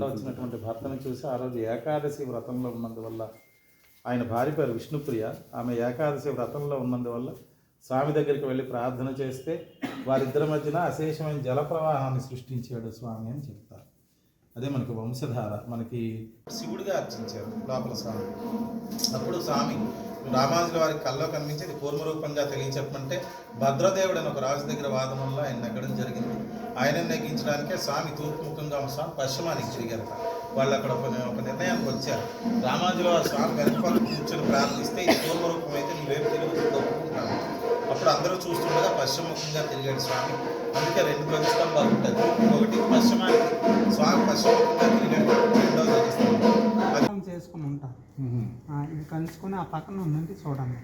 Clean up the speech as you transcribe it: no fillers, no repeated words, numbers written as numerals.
వచ్చినటువంటి భర్తను చూసి ఆ రోజు ఏకాదశి వ్రతంలో ఉన్నందువల్ల ఆయన భార్య పేరు విష్ణుప్రియ. ఆమె ఏకాదశి వ్రతంలో ఉన్నందువల్ల స్వామి దగ్గరికి వెళ్ళి ప్రార్థన చేస్తే వారిద్దరి మధ్యన అశేషమైన జల ప్రవాహాన్ని సృష్టించాడు స్వామి అని చెప్తారు. అదే మనకి వంశధార. మనకి శివుడిగా అర్చించారు లోపల స్వామి. అప్పుడు స్వామి రామానుజుల వారికి కల్లో కనిపించేది కూర్మరూపంగా తెలియచెప్పమంటే భద్రదేవుడు అని ఒక రాజు దగ్గర వాదం వల్ల ఆయన నెగ్గడం జరిగింది. ఆయన నెగ్గించడానికే స్వామి తూర్పుముఖంగా స్వామి పశ్చిమానికి తిరిగారు. వాళ్ళు అక్కడ ఒక నిర్ణయానికి వచ్చారు. రామానుజుల వారు స్వామి వెనకాల కూర్చొని ప్రార్థిస్తే ఇది కూర్మరూపం అయితే నీ వైపు తిరుగుతూ ఒప్పుకుంటాను. అప్పుడు అందరూ చూస్తుండగా పశ్చిమముఖంగా తిరిగాడు స్వామి. అందుకే రెండు ధ్వజస్తంభాలు ఉంటాయి. ఒకటి పశ్చిమానికి స్వామి పశ్చిమముఖంగా తిరిగాడు, రెండవ ధ్వజస్తంభం చేసుకుని ఉంటారు. ఇది కలుసుకొని ఆ పక్కన ఉందంటే చూడండి.